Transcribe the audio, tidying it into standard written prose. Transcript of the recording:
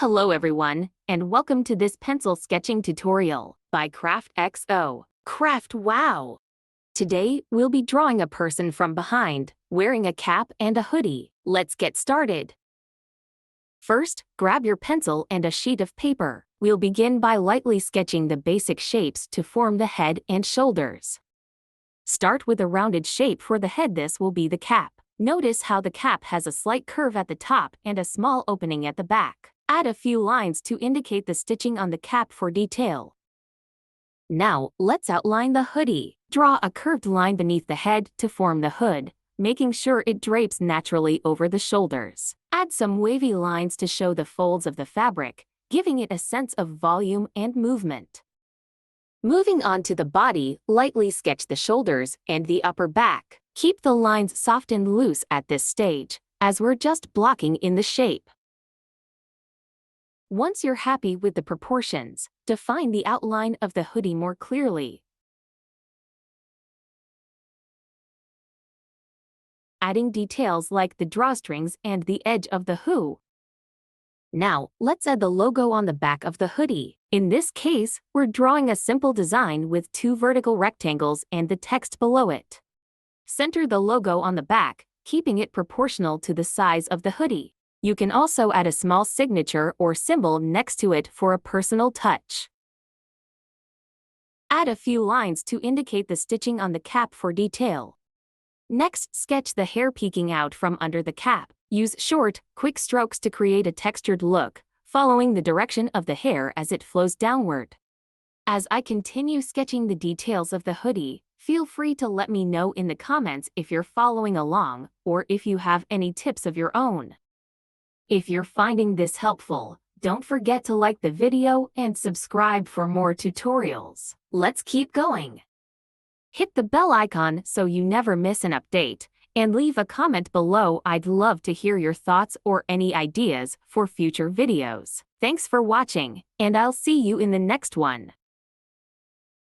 Hello everyone, and welcome to this pencil sketching tutorial by CraftXO. Craft wow! Today, we'll be drawing a person from behind, wearing a cap and a hoodie. Let's get started. First, grab your pencil and a sheet of paper. We'll begin by lightly sketching the basic shapes to form the head and shoulders. Start with a rounded shape for the head. This will be the cap. Notice how the cap has a slight curve at the top and a small opening at the back. Add a few lines to indicate the stitching on the cap for detail. Now, let's outline the hoodie. Draw a curved line beneath the head to form the hood, making sure it drapes naturally over the shoulders. Add some wavy lines to show the folds of the fabric, giving it a sense of volume and movement. Moving on to the body, lightly sketch the shoulders and the upper back. Keep the lines soft and loose at this stage, as we're just blocking in the shape. Once you're happy with the proportions, define the outline of the hoodie more clearly. Adding details like the drawstrings and the edge of the hood. Now, let's add the logo on the back of the hoodie. In this case, we're drawing a simple design with two vertical rectangles and the text below it. Center the logo on the back, keeping it proportional to the size of the hoodie. You can also add a small signature or symbol next to it for a personal touch. Add a few lines to indicate the stitching on the cap for detail. Next, sketch the hair peeking out from under the cap. Use short, quick strokes to create a textured look, following the direction of the hair as it flows downward. As I continue sketching the details of the hoodie, feel free to let me know in the comments if you're following along or if you have any tips of your own. If you're finding this helpful, don't forget to like the video and subscribe for more tutorials. Let's keep going. Hit the bell icon so you never miss an update, and leave a comment below. I'd love to hear your thoughts or any ideas for future videos. Thanks for watching, and I'll see you in the next one.